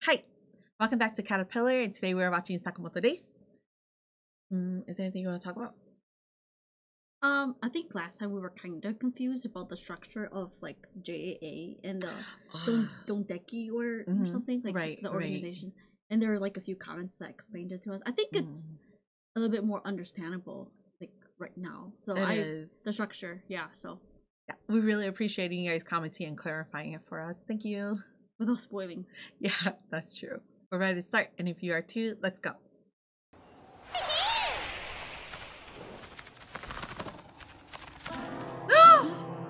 Hi, welcome back to Caterpillar, and today we're watching Sakamoto Days. Is there anything you want to talk about? I think last time we were kind of confused about the structure of like JAA and the Dondeki or something like the organization, and there were like a few comments that explained it to us. I think it's a little bit more understandable like right now. So the structure, so yeah, we really appreciate you guys commenting and clarifying it for us. Thank you. Without spoiling. Yeah, that's true. We're ready to start, and if you are too, let's go.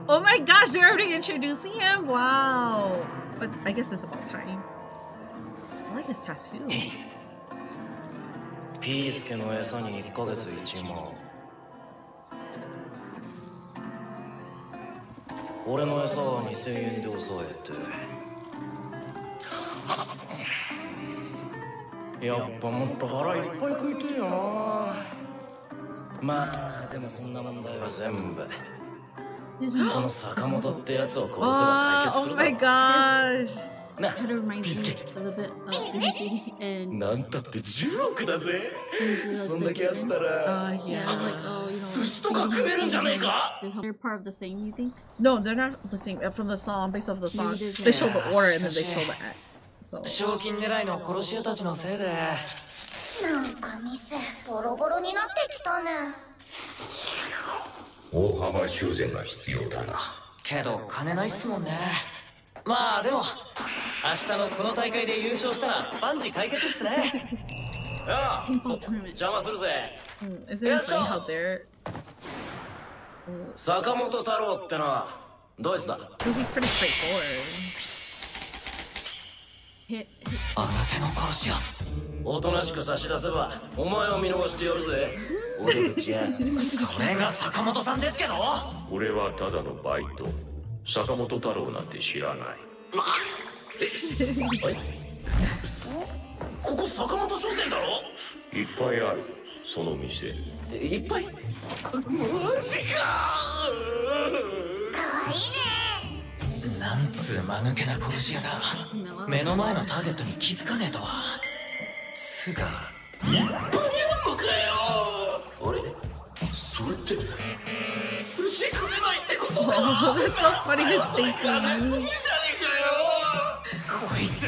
Oh my gosh, they're already introducing him? Wow. But I guess it's about time. I like his tattoo. ピースケの餌に1ヶ月1万。俺の餌は2000円で抑えて。やっぱもっと腹いっぱい食いてえよな。まあでもそんな問題は全部。この坂本ってやつを殺せば解決するだろ。Oh my gosh. Kind of reminds me a little bit of Ichi and なんたって10億だぜ。そんだけあったら、寿司とか食えるんじゃねえか。They're part of the same, you think? No, they're not the same. From the song, based off the song, they show the order and then they show the X. So. 賞金狙いの殺し屋たちのせいで。なんか店ボロボロになってきたね。大幅修繕が必要だな。けど金ないっすもんね。まあでも明日のこの大会で優勝したら万事解決っすね。ああ、邪魔するぜ。Is it funny how they're? 坂本太郎ってのはドイツだ。He's pretty straightforward. あなたの殺し屋。おとなしく差し出せばお前を見逃してやるぜ。俺たちや。それが坂本さんですけど。俺はただのバイト。坂本太郎なんて知らない。ここ坂本商店だろ。いっぱいある。その店。いっぱい。マジか。かわいいね。なんつう間抜けな殺し屋だ。目の前のターゲットに気づかねえとは。つが。間に合うのかよ。あれ？それって寿司食えないってことか。That's so funny to say. こいつ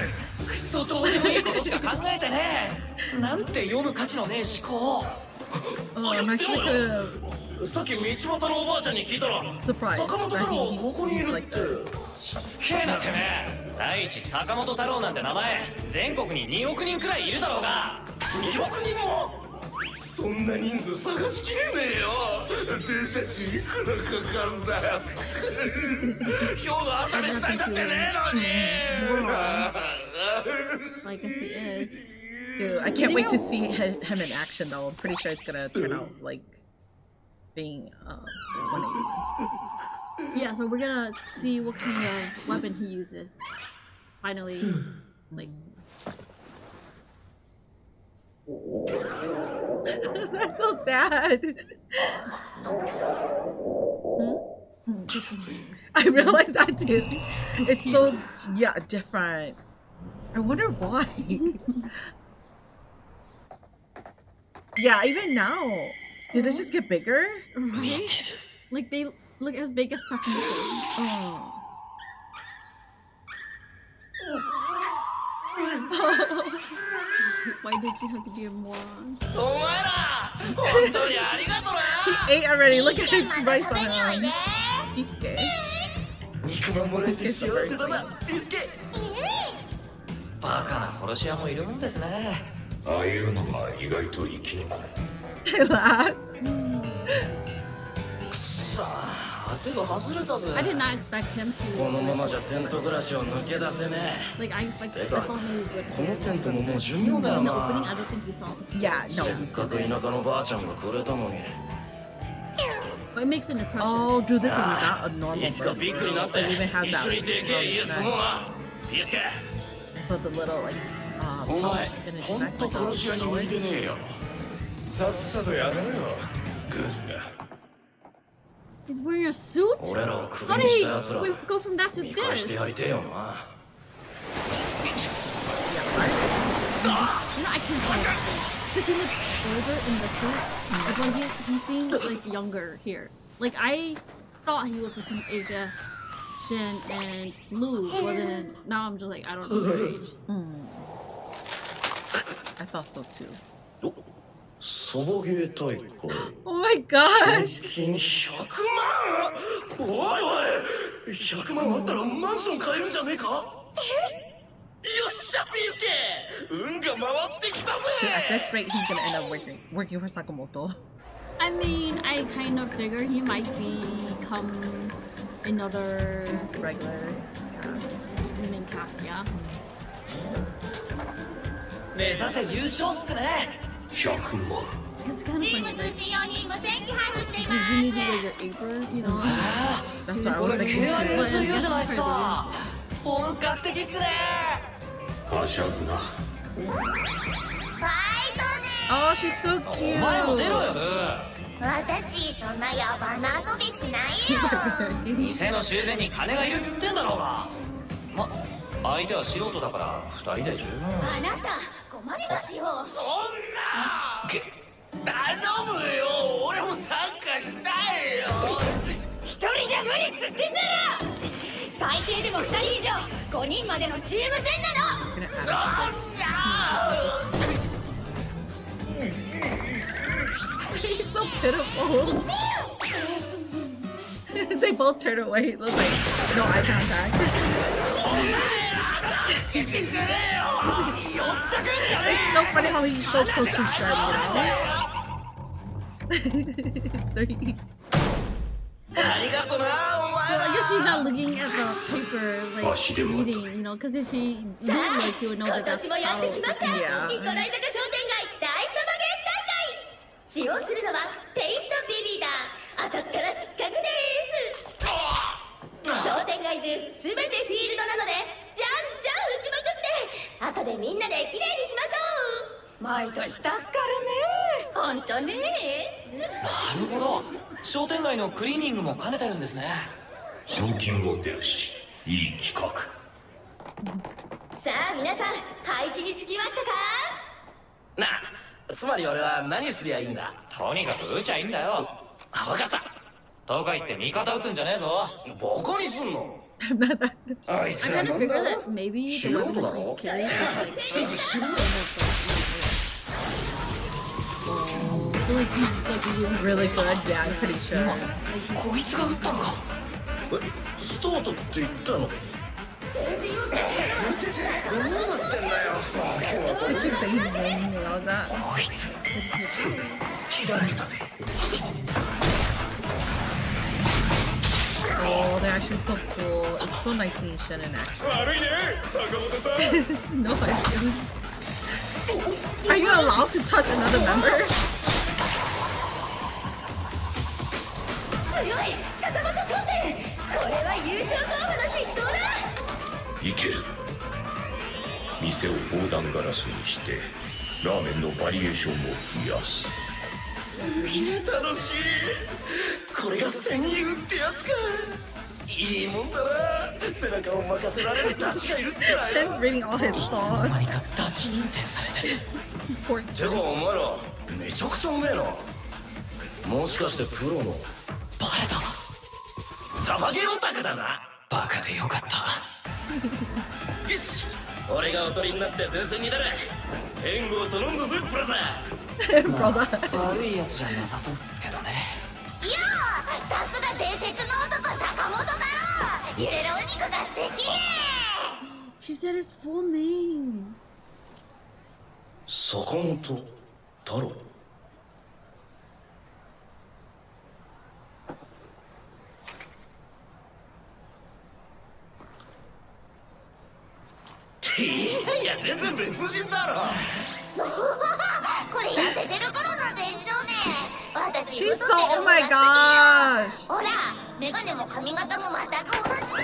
クソどうでもいいことしか考えてねえ。なんて読む価値のねえ思考。I'm actually kind of さっき道端のおばあちゃんに聞いたら surprised 坂本 that 太郎 he ここにいるっ like て。 this. しつけえなてめえ。第一坂本太郎なんて名前全国に2億人くらいいるだろうが。2億人も。そんな人数探しきれねえよ。電車賃いくらかかんだよ。今日の朝飯代だってねえのに。I guess he is. Dude, I can't wait to see him in action though. I'm pretty sure it's gonna turn out like being 180. Yeah, so we're gonna see what kind of weapon he uses. Finally, like. That's so sad. I realized that too. It's so different. I wonder why. Yeah, even now. Did they just get bigger? Right? Like they look as big as Sakamoto. Oh. Why did you have to be a moron? He ate already. Look at his rice on him. He's scared. 肉まんもらえて幸せだな、ピスケ。バカな殺し屋もいるもんですね。ああいうのが意外と生きにくい。Last. くそー、当てが外れたぜ。I did not expect him to. このままじゃテント暮らしを抜け出せねえ。 Like I thought he would. このテントももう寿命だよ In the opening, な。 I don't think we saw. Yeah, せっ no. かく田舎のばあちゃんがくれたのに。 But it makes an impression. Oh, dude, this is not a normal いつか bird. ビッグになって It even has 一 that 緒にでけえ家住もうな。ピスケ。 but the little like お前 pouch in his ほん neck と like 殺し屋に向いてねえよ。さっさとやめろよ、グズが。He's wearing a suit? 俺らをク How ビ did にし he た奴ら go from that to 見返して this? やりてえよな。 yeah, I can't tell because he looks older in the suit, but he seems like younger here. Like I thought he was the same age as Shin and Lu, but then now I'm just like I don't know their age. I thought so too. Oh そぼげ大会 Oh my gosh! 金100万おいおい100万あったらマンション買えるんじゃねえかよっしゃピースケ運が回ってきたぜ At this rate, he's gonna end up working for Sakamoto. I mean, I kind of figure he might become another Regular. the main cast, yeah. 目指せ優勝っすね100万 It's kind of チー funny, ム like 通信用に無線機配布していま you す need to wear your apron, you know. That's what I こ was れ thinking 毛上げ too. るついるじゃないっすか本格的っすねはしゃぐなファイトで Oh, she's so お前も出ろ cute. よブ私そんな野蛮な遊びしないよ店の修繕に金がいるっつってんだろうがま相手は素人だから2人で十分あなた困りますよそんな頼むよ俺も参加したいよ一人じゃ無理っつってんだろ最低でも2人以上5人までのチーム戦なの そんな He's so pitiful. They both turn away. It looks like no eye contact. It's so funny how he's so close to Sharp, you know? 3. ありがとなお So 前 I guess he's not looking at the paper, like she did what? reading, you know, because if he did, like he would know 今 that that's 年もやってきました Yeah. ニコライ坂商店街大サバゲー大会使用するのはペイントビビダー当たったら失格です商店街中すべてフィールドなのでじゃんじゃん打ちまくって後でみんなできれいにしましょう毎年助かるねほんとねなるほど商店街のクリーニングも兼ねてるんですね賞金も出るしいい企画さあ皆さん配置につきましたかなあつまり俺は何すりゃいいんだとにかく撃ちゃいいんだよあ分かったとか言って味方撃つんじゃねえぞバカにすんのあい I つら kind な of ん figure だ that maybe the 素人 weapon だ that ろ he carries is like すぐ知る so like he's like Really good, yeah, I'm pretty sure. こいつが撃ったのかスタートって言ったの先陣を取ってどうなってんだよバケの Did you say he's winning and all that? こいつ隙だらけだぜ Oh, they're actually so cool. It's so nice seeing Shen in action. 悪いね坂本さん No, I didn't. Are you allowed to touch another member? 強い坂本商店これは優勝候補の筆頭だいける店を防弾ガラスにしてラーメンのバリエーションも増やすすげえ楽しいこれが戦友ってやつかいいもんだな背中を任せられるダチがいるってわ Shen's reading all his いつの間 thoughts. にかダチ認定されてる Poor てかお前らめちゃくちゃうめえなもしかしてプロのバレたサバゲーオタクだなバカでよかったよし俺がおとりになって前線に出る援護を頼んだぜブラザー悪いやつじゃなさそうっすけどねいやーさすが伝説の男坂本だろ揺れるお肉が素敵 she said his full name. 坂本太郎いや全然別人だろこれ痩せてる頃の店長ね私 She's 太って so, る oh my 方が gosh. 好きよほらメガネも髪型も全く同じ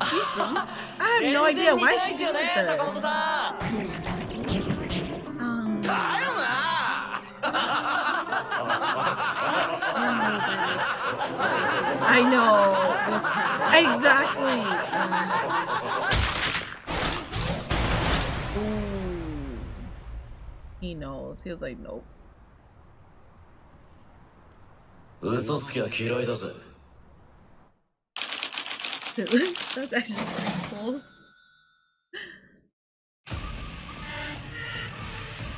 I have no idea why she's よ doing ね坂本 this. さんだよな I know. Exactly. He knows. He was like, nope. 嘘つきは嫌いだぜ。That's actually cool.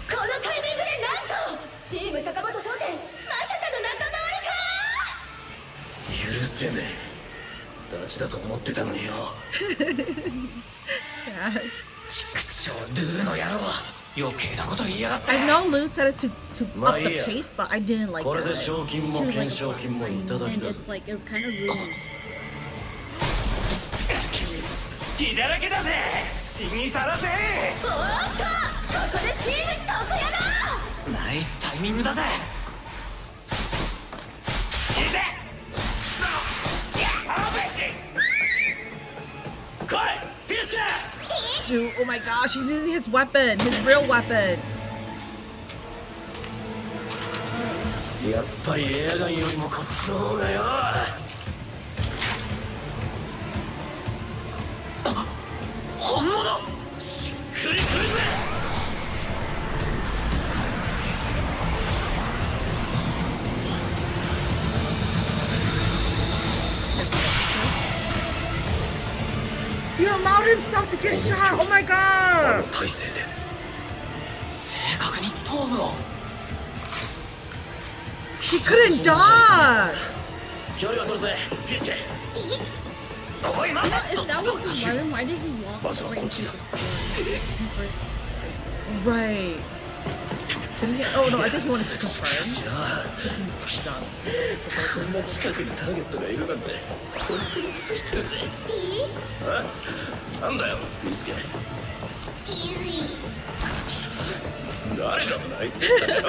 このタイミングでなんとチーム坂本商店まさかの仲間割れか。許せねえ。ダチだと思ってたのによ。Sad. ちくしょうルーの野郎は余計なこと言いやがって。 I know Lou said it to up the pace, but I didn't like これで it. 賞金も懸賞金もいただき And だ it's ぜ。 like it kind of ruined. 血だらけだぜ。死にさらせ。おーっとここでチーム特やろ。ナイスタイミングだぜ。いぜ。来い、ピース。 Dude, oh my gosh, he's using his weapon, his real weapon. やっぱりエアガンよりもこっちの方がよ。本物。しっくりくるぜ。He allowed himself to get shot. Oh my god. 体勢で。正確に頭部を。 He couldn't dodge. 距離を取るぜ、ピースケ。おい待て。 If that was his weapon, why did he walk right into the store in first place? Right. Did he? Oh no, I think he wanted to confirm. こんな近くにターゲットがいるなんて本当についてるぜ。なんだよ、ピースケ。誰が泣いてんだよ。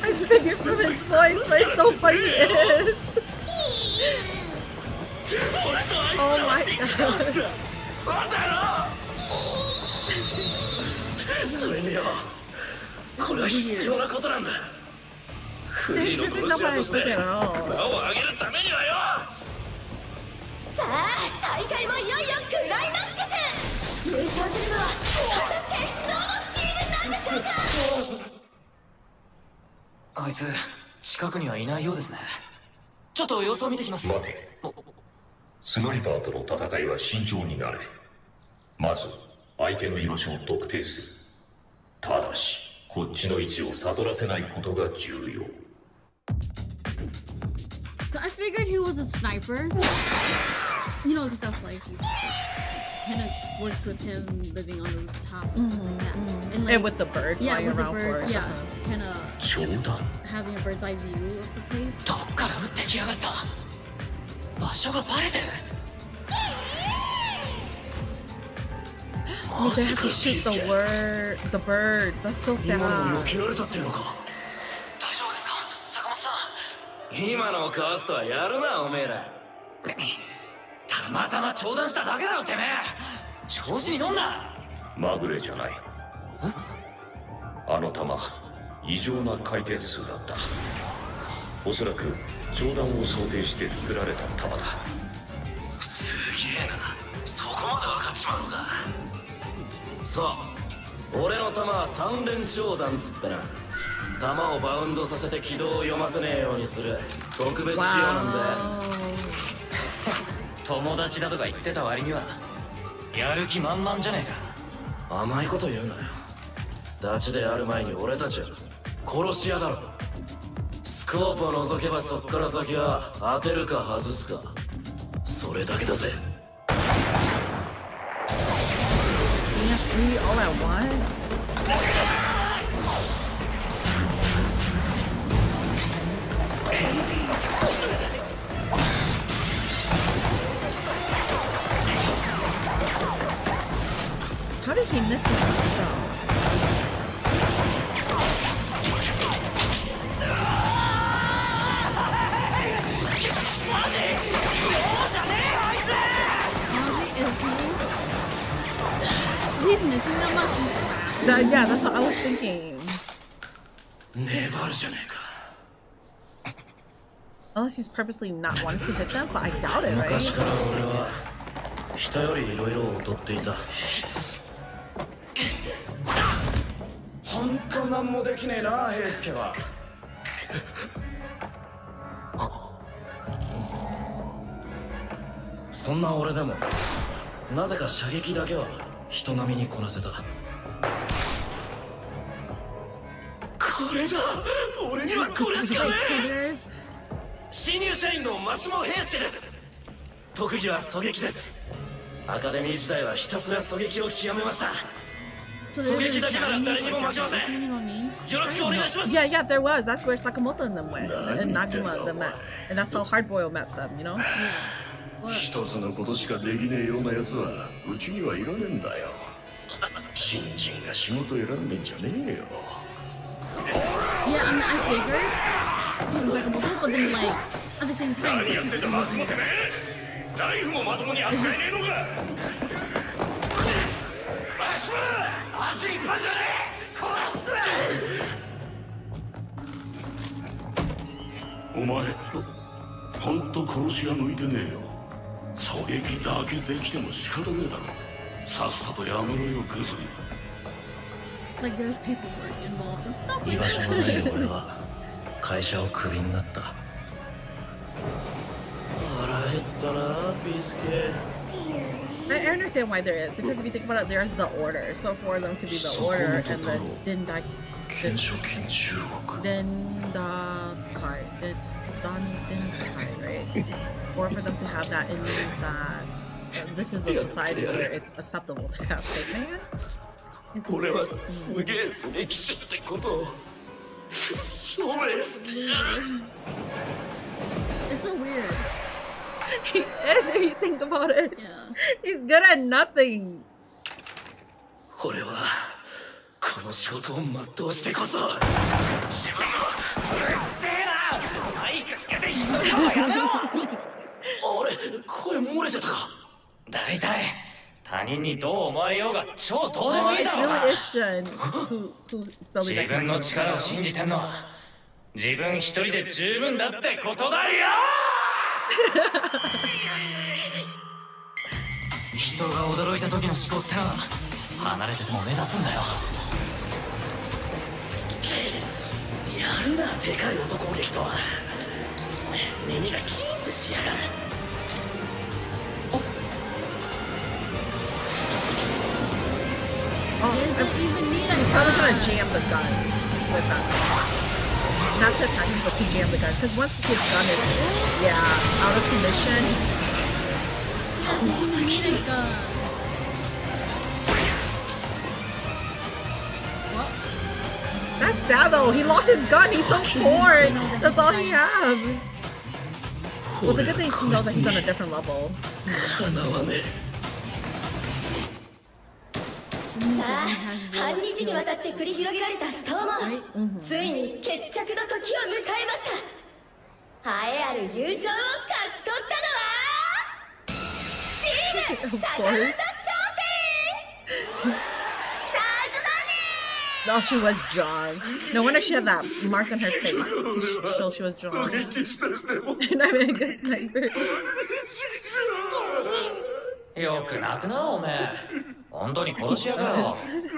I figured from his voice, but it's so funny it is. Oh my god. そうだろ。それによ、これは必要なことなんだ。フリーの殺し屋として名を上げるためにはよ。さあ大会もいよいよクライマックス。優勝するのは果たしてどのチームなんでしょうか。あいつ近くにはいないようですね。ちょっと様子を見てきます。待て。スナイパーとの戦いは慎重になれ。まず相手の居場所を特定する。ただしこっちの位置を悟らせないことが重要。 So I figured he was a sniper. You know, because that's like kind of works with him living on the rooftop and stuff like that. And with the bird Yeah, flying with the around bird, for it. yeah, kind of 冗談。 having a bird's eye view of the place. どっから撃ってきやがった。場所がバレてる。 Oh, they have to shoot the bird. That's so 今のを sad. 避けられたっていうのか。大丈夫ですか、坂本さん。今のをかわすとはやるな、おめえら。たまたま長弾しただけだろてめえ。調子に乗んな。まぐれじゃない。あの弾異常な回転数だった。おそらく長弾を想定して作られた弾だ。すげえな、そこまで分かっちまうのか。そう、俺の弾は3連長弾つってな。弾をバウンドさせて軌道を読ませねえようにする特別仕様なんだよ。友達だとか言ってた割にはやる気満々じゃねえか。甘いこと言うなよ。ダチである前に俺たちは殺し屋だろ。スコープを覗けばそっから先は当てるか外すか、それだけだぜ。 You have three all at once? How did he miss this though? He's missing that much. Yeah, that's what I was thinking. 粘るじゃねえか。 Unless he's purposely not wanting to hit them, but I doubt it, right? 昔から俺は人よりいろいろ劣っていた。本んとなんもできねえな、平助は。そんな俺でもなぜか射撃だけは人並みにこなせた。これだ、俺にはこれしかねえ。新入社員の真下平介です。特技は狙撃です。アカデミー時代はひたすら狙撃を極めました。狙撃だけなら誰にも負けません。よろしくお願いします。 Yeah, there was. That's where Sakamoto and them went. And Nakima them met. And that's how Hardboiled met them, you know? 一つのことしかできねえようなやつはうちにはいらねえんだよ。新人が仕事選んでんじゃねえよ。 Yeah, I figured he was like a model, but then like at the same time. 何やってんだマスモてめえ。ナイフもまともに扱えねえのか。足一般じゃねえ。殺す。お前ほんと殺し屋向いてねえよ。狙撃だけできても仕方ねえだろ。さっさとやめろよグズリ。 Like there's paperwork involved and stuff. 居場所もない俺は会社をクビになった。腹減ったなピースケ。I understand why there is, because if you think about it, there's the order. So for them to be the order and the Dendakai, right? Or for them to have that, it means that this is a society where it's acceptable to have fake man. 俺はすげえ狙撃手ってことを証明してやる。 It's so weird. He is, if you think about it. Yeah. He's good at nothing. 俺はこの仕事を全うしてこそ自分のうっせえな。マイクつけて一人のやめろ。俺声漏れてたか。大体他人にどう思われようが超どうでもいいだろうな。自分の力を信じてんのは自分一人で十分だってことだよ。人が驚いた時の思考ってのは離れてても目立つんだよ。やるなでかい音攻撃とは。耳がキーンとしやがる。Oh, he's probably gonna jam the gun with that. Not to attack him, but to jam the gun. Because once his gun is, yeah, out of commission. That's sad though. He lost his gun. He's so poor. That's all he has. Well, the good thing is he knows that he's on a different level. さあ、半日にわたって繰り広げられた死闘もついに決着の時を迎えました。栄えある優勝を勝ち取ったのはチーム坂本商店。Oh, she was drawn. No wonder she had that mark on her face to show she was drawn. And I mean, a good sniper. よく泣くなおめえ。本当に殺し屋かよ。うるせえ。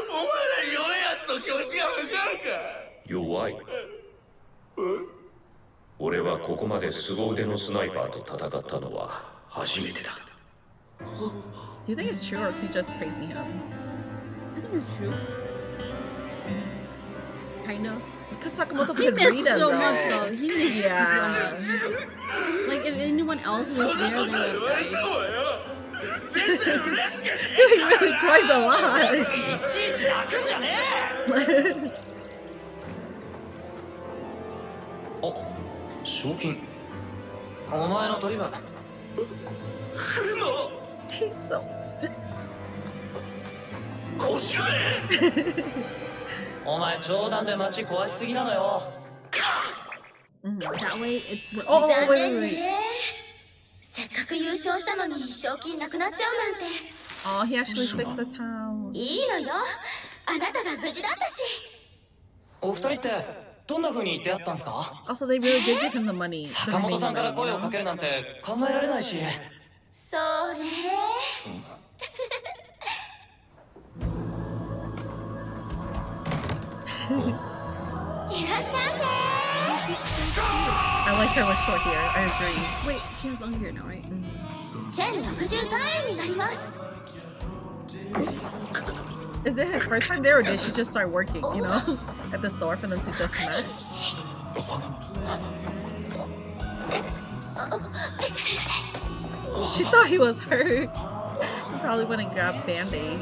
お前ら弱いやつの気持ちがわかるか。弱い。俺はここまで凄腕のスナイパーと戦ったのは初めてだ。Do you think it's true or is he just praising him? I think it's true. Kind of. Because Sakamoto He could read missed him so though. much though. He missed so much. Like if anyone else was there, they would have died. He really cries a lot. いちいち泣くんじゃねえ。あ、賞金。お前の取り分。来るの。He's so. 50円。お前冗談で街壊しすぎなのよ。That way, it's. Oh, 残 wait, 念 wait, wait. ね。せっかく優勝したのに賞金なくなっちゃうなんて。Oh, he actually fixed the town. いいのよ。あなたが無事だったし。お二人ってどんな風に出会ったんすか。Also, they really did give him the money. 坂本さんから声をかけるなんて考えられないし。そうね。I like her with short hair. I agree. Wait, she has long hair now, right? 1063円になります Is it his first time there, or did she just start working, you know, at the store for them to just met? She thought he was hurt. He probably went and grabbed Band-Aid.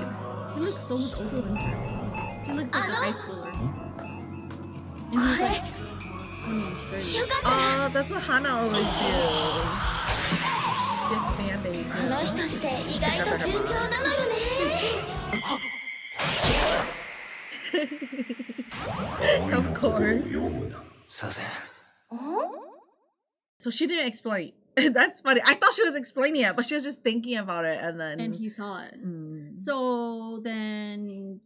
He looks so much older than her. He looks like a high schooler. And he's like 20s, 30s. Oh, that's what Hana always do. Give Band-Aids. この人って意外と順調なのよね Of course. させん So she didn't explain. That's funny. I thought she was explaining it, but she was just thinking about it, and then... And he saw it. So then...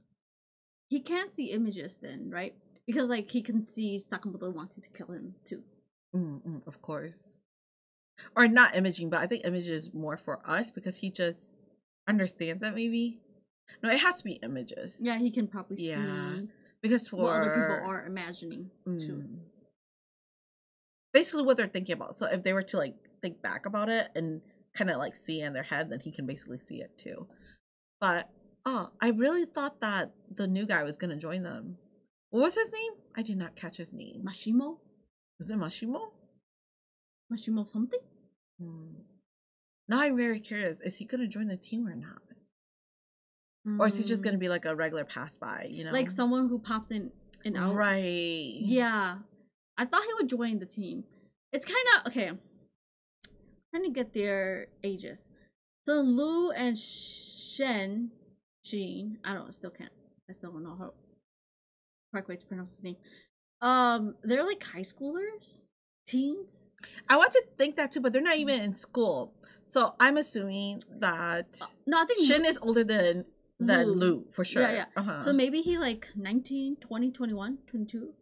He can't see images then, right? Because, like, he can see Sakamoto wanting to kill him, too. Of course. Or not imaging, but I think images is more for us, because he just understands it, maybe? No, it has to be images. Yeah, he can probably see because for what other people are imagining, too. Basically what they're thinking about. So if they were to, like, think back about it and kind of, like, see it in their head, then he can basically see it, too. But... Oh, I really thought that the new guy was gonna join them. What was his name? I did not catch his name. Mashimo? Was it Mashimo? Mashimo something? Now I'm very curious. Is he gonna join the team or not? Or is he just gonna be like a regular pass by, you know? Like someone who popped in and out? Right. Yeah. I thought he would join the team. It's kind of... Okay. I'm trying to get their ages. So Lu and Shen... Jean, I still don't know how correct way to pronounce his name. They're like high schoolers, teens. I want to think that too, but they're not even in school. So I'm assuming that no, I think Shin is older than Lu for sure. Yeah. So maybe he like 19, 20, 21, 22.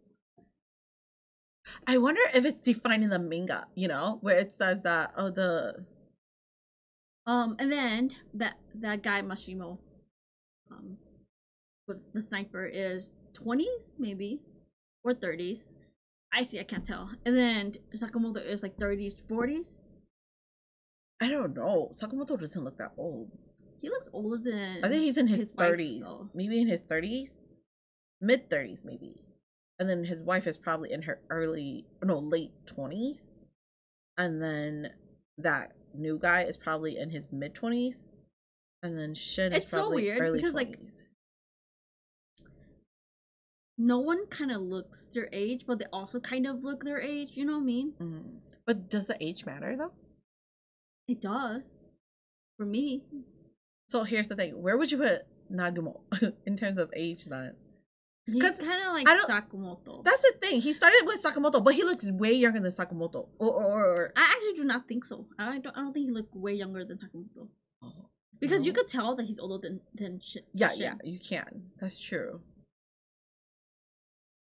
I wonder if it's defined in the manga, you know, where it says that and then that guy Mashimo with the sniper is 20s maybe or 30s. I can't tell. And then Sakamoto is like 30s, 40s. I don't know. Sakamoto doesn't look that old. He looks older than... I think he's in his 30s. Wife, maybe in his 30s? Mid-30s, maybe. And then his wife is probably in her late 20s. And then that new guy is probably in his mid-20s. And then Shin is probably so weird early because 20s. Like no one kind of looks their age, but they also kind of look their age, you know what I mean? But does the age matter though? It does. For me. So here's the thing. Where would you put Nagumo in terms of age then? He's kind of like Sakamoto. That's the thing. He started with Sakamoto, but he looks way younger than Sakamoto. Or I actually do not think so. I don't think he looked way younger than Sakamoto. Because you could tell that he's older than Shin. Yeah, you can. That's true.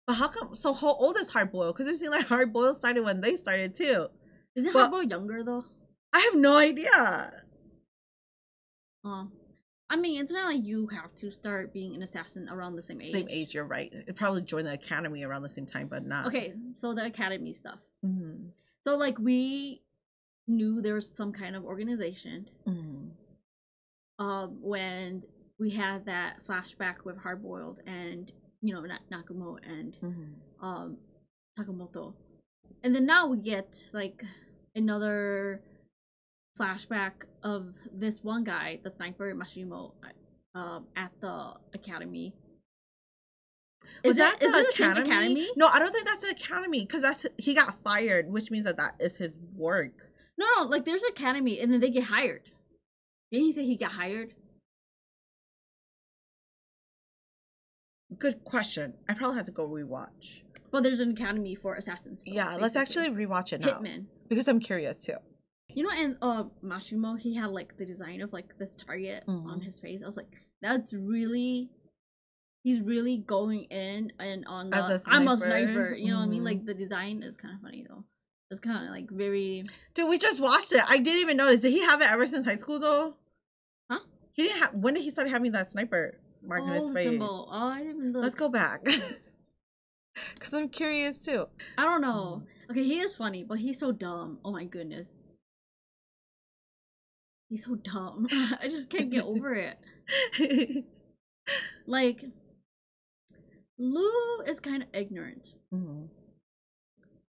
But how come? So how old is Hardboiled? Because it seems like Hardboiled started when they started too. Isn't Hardboiled younger though? I have no idea. I mean, it's not like you have to start being an assassin around the same age. Same age, you're right. It probably joined the academy around the same time, but not. Okay, so the academy stuff. So like we knew there was some kind of organization. When we had that flashback with Hardboiled and Nagumo and Sakamoto, and then now we get like another flashback of this one guy, the sniper Mashimo, at the academy. Is that the academy? No, I don't think that's the academy because he got fired, which means that is his work. No, like there's an academy and then they get hired. Didn't he say he got hired? Good question. I probably have to go rewatch. Well, there's an academy for assassins. Yeah, basically. Let's actually rewatch it now. Hitman. Because I'm curious too. You know, and Mashimo, he had like the design of like this target on his face. I was like, he's really going in and on the I'm a sniper. You know what I mean? Like the design is kind of funny though. It's kind of like very... Dude, we just watched it. I didn't even notice. Did he have it ever since high school though? Huh? He didn't have... When did he start having that sniper mark on his face? Symbol. Oh, I didn't even look. Let's go back. Because I'm curious too. I don't know. Okay, he is funny, but he's so dumb. Oh my goodness. He's so dumb. I just can't get over it. Like, Lou is kind of ignorant.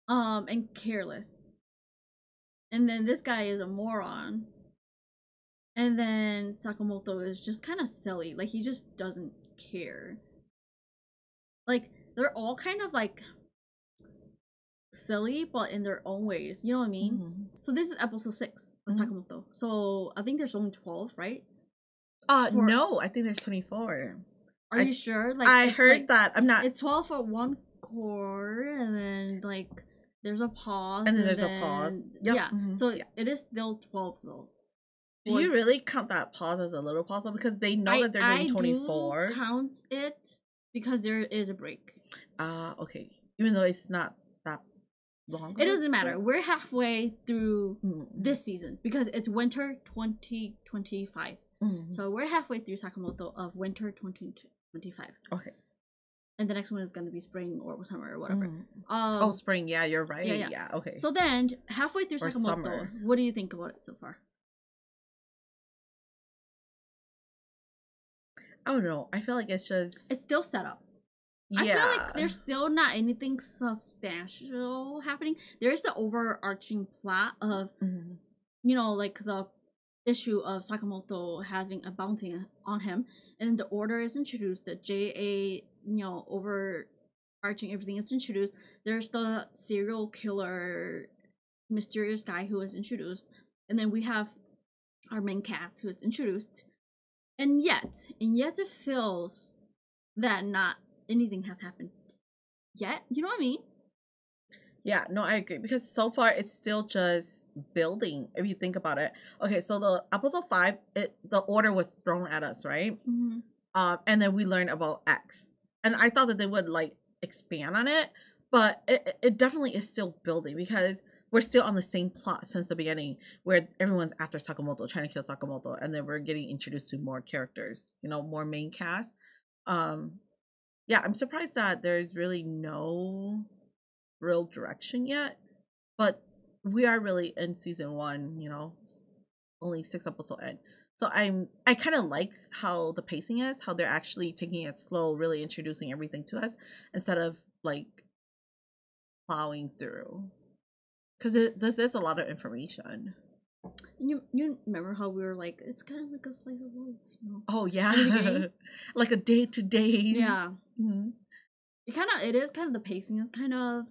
And careless. And then this guy is a moron. And then Sakamoto is just kind of silly. Like, he just doesn't care. Like, they're all kind of like silly, but in their own ways. You know what I mean? So this is episode 6 of Sakamoto. So I think there's only 12, right? No, I think there's 24. Are you sure? Like, I heard that. I'm not. It's 12 for one core, and then like there's a pause, and then there's a pause. Yep. Yeah. So it is still 12 though. Do you really count that pause as a little pause though? Because they know that they're doing 24. I do count it because there is a break. Okay. Even though it's not that long. It doesn't matter. We're halfway through this season because it's winter 2025. So we're halfway through Sakamoto of winter 2025. Okay. And the next one is going to be spring or summer or whatever. Spring. Yeah, you're right. Yeah. Okay. So then, halfway through or Sakamoto, summer. What do you think about it so far? I don't know. I feel like it's still set up. Yeah. I feel like there's still not anything substantial happening. There's the overarching plot of, you know, like the issue of Sakamoto having a bounty on him, and the order is introduced. The JA, you know, overarching everything is introduced. There's the serial killer, mysterious guy who is introduced, and then we have our main cast who is introduced. And yet it feels that not anything has happened yet. You know what I mean? Yeah, no, I agree. Because so far, it's still just building, if you think about it. Okay, so the episode 5, the order was thrown at us, right? And then we learned about X. And I thought that they would, like, expand on it. But it definitely is still building because we're still on the same plot since the beginning where everyone's after Sakamoto, trying to kill Sakamoto. And then we're getting introduced to more characters, you know, more main cast. Yeah, I'm surprised that there's really no real direction yet. But we are really in season 1, you know, only 6 episodes in. So I kind of like how the pacing is, how they're actually taking it slow, really introducing everything to us instead of like plowing through. Because this is a lot of information. You remember how we were like, it's kind of like a slice of life, you know? Oh yeah, like a day to day. Yeah. It is kind of, the pacing is kind of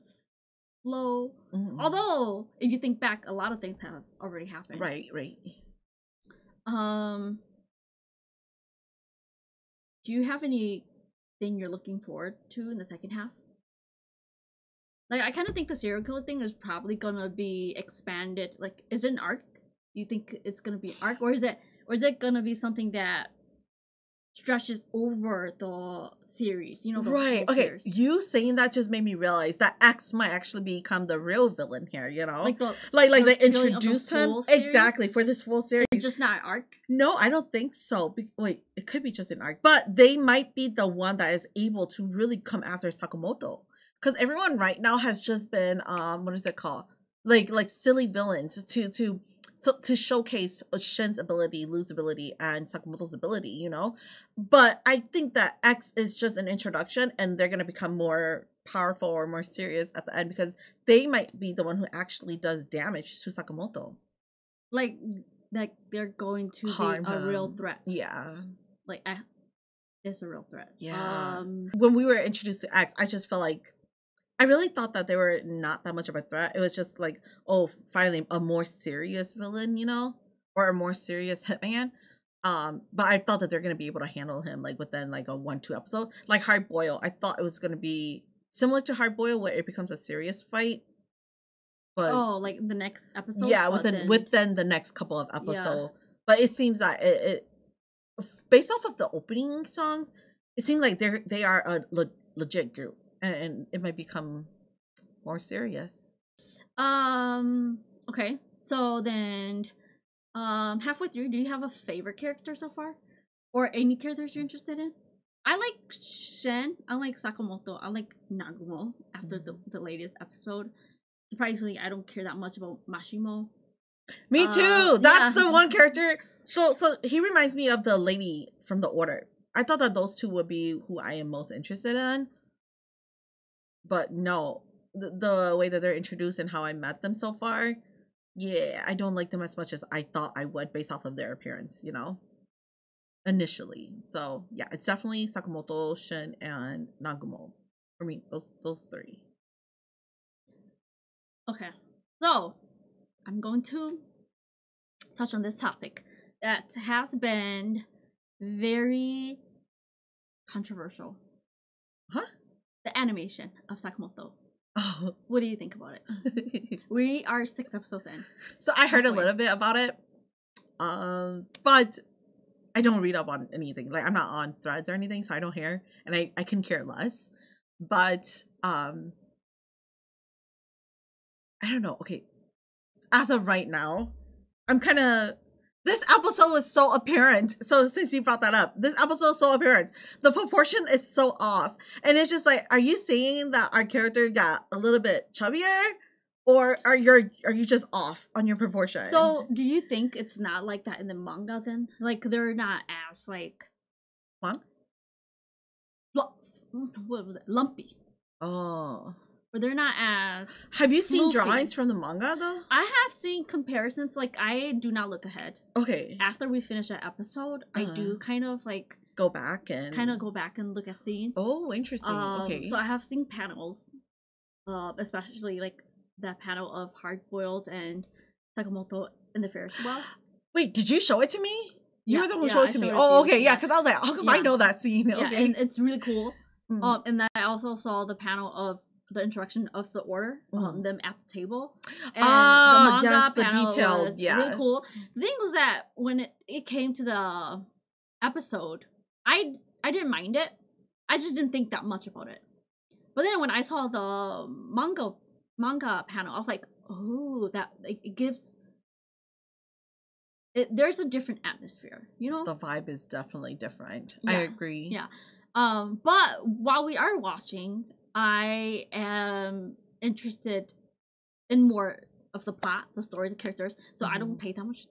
low. Although if you think back, a lot of things have already happened. Right. Do you have anything you're looking forward to in the second half? Like, I kind of think the serial killer thing is probably gonna be expanded. Like, is it an arc? You think it's gonna be an arc, or is it gonna be something that stretches over the series? You know, the right? whole Okay, series. you saying that just made me realize that X might actually become the real villain here. You know, like they introduced him exactly for this full series. It's just not an arc. No, I don't think so. Wait, it could be just an arc, but they might be the one that is able to really come after Sakamoto. Because everyone right now has just been what is it called? Like silly villains to showcase Shin's ability, Lou's ability, and Sakamoto's ability, you know? But I think that X is just an introduction and they're gonna become more powerful or more serious at the end because they might be the one who actually does damage to Sakamoto. Like they're going to harm be a him. real threat. Yeah. Like it's a real threat. Yeah. When we were introduced to X, I just felt like I really thought that they were not that much of a threat. It was just like, oh, finally a more serious villain, you know, or a more serious hitman. But I thought that they're gonna be able to handle him like within like a 1-2 episode. Like Hard Boil, I thought it was gonna be similar to Hard Boil where it becomes a serious fight. But like the next episode. Yeah, within the next couple of episodes. Yeah. But it seems that it based off of the opening songs, it seems like they are a legit group. And it might become more serious. Okay. So then, halfway through, do you have a favorite character so far, or any characters you're interested in? I like Shen. I like Sakamoto. I like Nagumo after the latest episode. Surprisingly, I don't care that much about Mashimo. Me too. That's the one character. So he reminds me of the lady from the Order. I thought that those two would be who I am most interested in. But no, the way that they're introduced and how I met them so far, yeah, I don't like them as much as I thought I would based off of their appearance, you know, initially. So yeah, it's definitely Sakamoto, Shin, and Nagumo. For me, those three. Okay, so I'm going to touch on this topic that has been very controversial. Huh? The animation of Sakamoto. Oh. What do you think about it? We are 6 episodes in. So I heard a little bit about it. But I don't read up on anything. Like, I'm not on threads or anything, so I don't hear. And I can care less. But I don't know. Okay. As of right now, I'm kind of... This episode was so apparent. So since you brought that up, this episode is so apparent. The proportion is so off. And it's just like, are you saying that our character got a little bit chubbier? Or are you just off on your proportion? So do you think it's not like that in the manga then? Like they're not as like... What? What was it? Lumpy. Oh. But they're not as... Have you seen floofy. drawings from the manga though? I have seen comparisons. Like, I do not look ahead. Okay. After we finish that episode, I do kind of like... Go back and... Kind of go back and look at scenes. Oh, interesting. Okay. So I have seen panels. Especially like that panel of Hard-Boiled and Sakamoto in the Ferris wheel. Wait, did you show it to me? You were the one who yeah, showed it to me. Oh, okay. Yeah, because I was like, how come I know that scene? Yeah, Okay. and it's really cool. And then I also saw the panel of the introduction of the Order, them at the table. And the manga panel was really cool. The thing was that when it came to the episode, I didn't mind it. I just didn't think that much about it. But then when I saw the manga panel, I was like, oh, that it gives... there's a different atmosphere, you know? The vibe is definitely different. Yeah. I agree. Yeah. But while we are watching, I am interested in more of the plot, the story, the characters. So I don't pay that much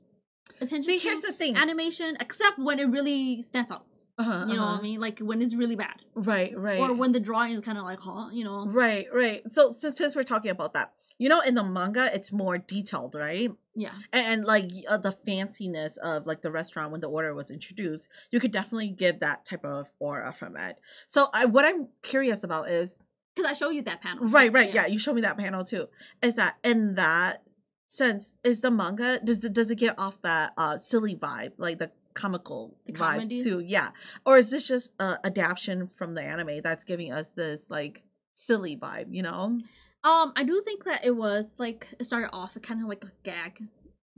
attention to here's the thing. Animation, except when it really stands out. You know what I mean? Like when it's really bad. Right. Or when the drawing is kind of like, huh? You know? Right. So since we're talking about that, you know, in the manga, it's more detailed, right? Yeah. And like the fanciness of like the restaurant when the Order was introduced, you could definitely give that type of aura from it. So what I'm curious about is... Because I show you that panel. Right. Yeah, you showed me that panel too. Is that in that sense, is the manga, does it get off that silly vibe, like the comical vibe too? Yeah. Or is this just adaptation from the anime that's giving us this like silly vibe, you know? I do think that it was like, it started off kind of like a gag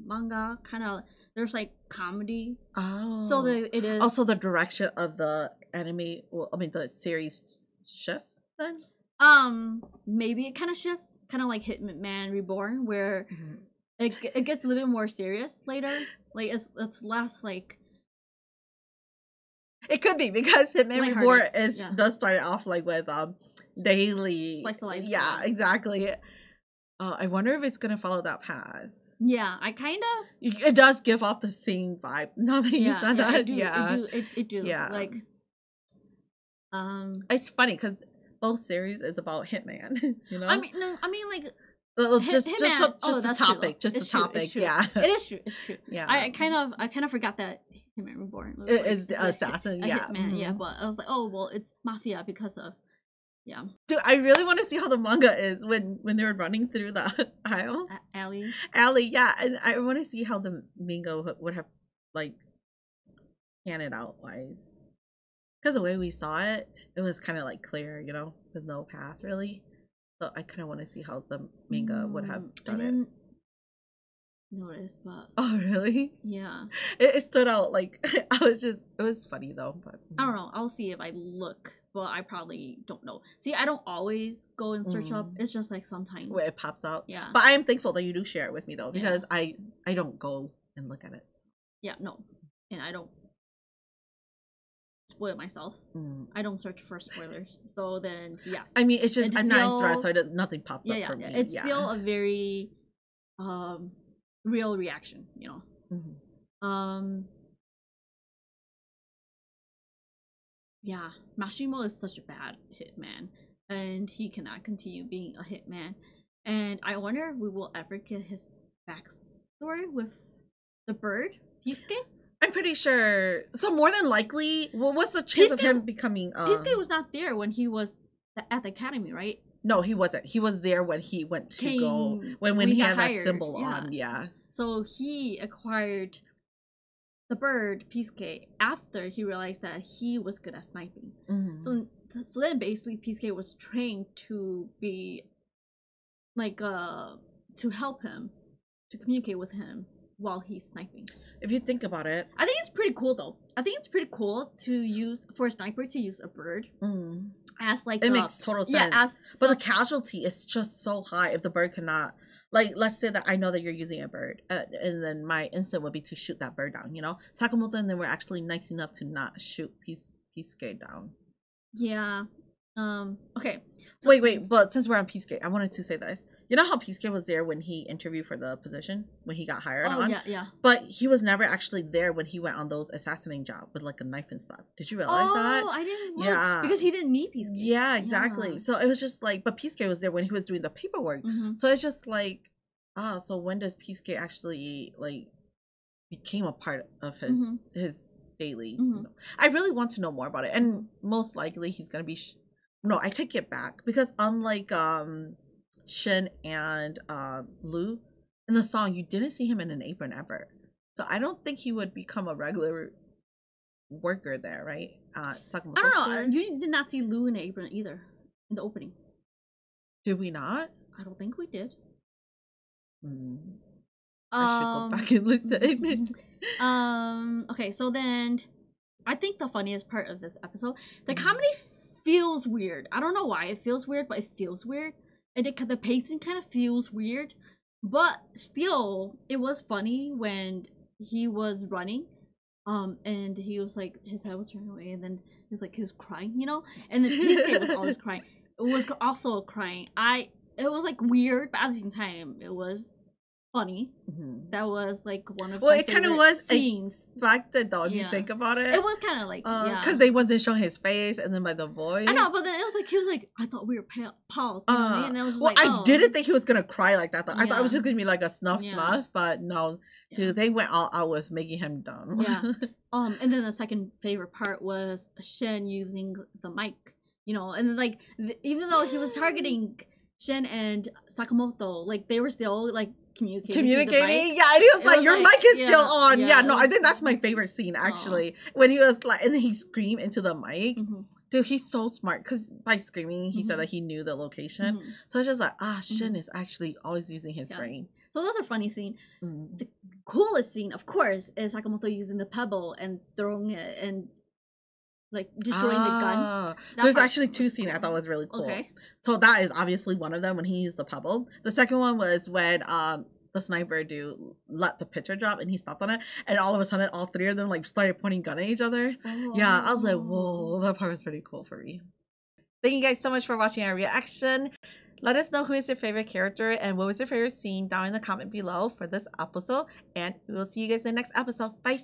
manga, kind of, there's like comedy. Oh. So it is. Also the direction of the anime, the series shift then? Maybe it kind of shifts, kind of like Hitman Reborn, where it gets a little bit more serious later. Like it's less like... It could be because Hitman Reborn does start off like with daily slice of life. Yeah, exactly. I wonder if it's gonna follow that path. Yeah, I kind of... It does give off the same vibe. Now that you said that, it do. Yeah, like, it's funny because both series is about Hitman. You know, I mean, like, just the topic, true. Just the topic. Yeah, it is true. It's true. Yeah, I kind of forgot that Hitman Reborn it is the assassin. Yeah, Hitman. Yeah, but I was like, oh well, it's mafia because of... Yeah. Dude, I really want to see how the manga is when they were running through the aisle. Alley, yeah. And I want to see how the manga would have, like, panned out wise. Because the way we saw it, it was kind of, like, clear, you know, with no path, really. So I kind of want to see how the manga would have done it. Notice, but... Oh, really? Yeah. It stood out, like, it was funny, though. But I don't know. I'll see if I look. But I probably don't know. See, I don't always go and search up. It's just like sometimes where it pops out. Yeah. But I am thankful that you do share it with me though, because I don't go and look at it. Yeah, no. And I don't spoil myself. I don't search for spoilers. So then, yes. I mean, it's just it's a still, 9th thread, so nothing pops up for me. It's still a very real reaction, you know. Yeah, Mashimo is such a bad hitman, and he cannot continue being a hitman. And I wonder if we will ever get his backstory with the bird, Heisuke? I'm pretty sure. So more than likely, what's the chance of him becoming... Heisuke was not there when he was at the academy, right? No, he wasn't. He was there when he went to go... When he had that symbol on, So he acquired the bird, Heisuke, after he realized that he was good at sniping. So then basically Heisuke was trained to be... like, to help him, to communicate with him while he's sniping. If you think about it, I think it's pretty cool though. I think it's pretty cool to use for a sniper to use a bird as like it makes total sense. Yeah, but the casualty is just so high if the bird cannot. Like, let's say that I know that you're using a bird, and then my instinct would be to shoot that bird down. You know, Sakamoto and then we're actually nice enough to not shoot Heisuke down. Yeah. Okay. So, wait. But since we're on Heisuke, I wanted to say this. You know how Heisuke was there when he interviewed for the position when he got hired on? Yeah. But he was never actually there when he went on those assassinating jobs with like a knife and stuff. Did you realize that? Oh, I didn't look. Yeah. Because he didn't need Heisuke. Yeah, exactly. Yeah. So it was just like, but Heisuke was there when he was doing the paperwork. So it's just like, so when does Heisuke actually like became a part of his daily? You know? I really want to know more about it, and most likely he's gonna be. No, I take it back because unlike Shin and Lu in the song, you didn't see him in an apron ever, so I don't think he would become a regular worker there, right? Sakamoto I don't know. You did not see Lu in an apron either in the opening. Did we not? I don't think we did. I should go back and listen. Okay, so then I think the funniest part of this episode, the comedy feels weird. I don't know why it feels weird, but it feels weird. And the pacing kind of feels weird, but still, it was funny when he was running, and he was like, his head was turning away, and then he was crying, you know, and then his head was always crying. It was also crying. It was like weird, but at the same time, it was funny. That was like one of my favorite scenes. Expected though, if you think about it. It was kind of like because they wasn't showing his face, and then by the voice. I know, but then it was like he was like, I thought we were pals. You know what I mean? And I was just I didn't think he was gonna cry like that. Though. I thought it was just gonna be like a snuff, but no, dude, they went all out with making him dumb. And then the second favorite part was Shen using the mic. You know, and then like even though he was targeting Shen and Sakamoto, like they were still like communicating. Yeah, and he was like, your mic is still on. Yeah, no, I think that's my favorite scene actually. When he was like, and then he screamed into the mic. Dude, he's so smart because by screaming, he said that he knew the location. So it's just like, Shin is actually always using his brain. So those are funny scenes. The coolest scene, of course, is Sakamoto using the pebble and throwing it and like destroying the gun. There's actually two scenes I thought was really cool. Okay. So that is obviously one of them when he used the pebble. The second one was when the sniper dude let the picture drop and he stopped on it, and all of a sudden all three of them like started pointing gun at each other. Yeah, I was like, whoa, that part was pretty cool for me. Thank you guys so much for watching our reaction. Let us know who is your favorite character and what was your favorite scene down in the comment below for this episode, and we will see you guys in the next episode. Bye.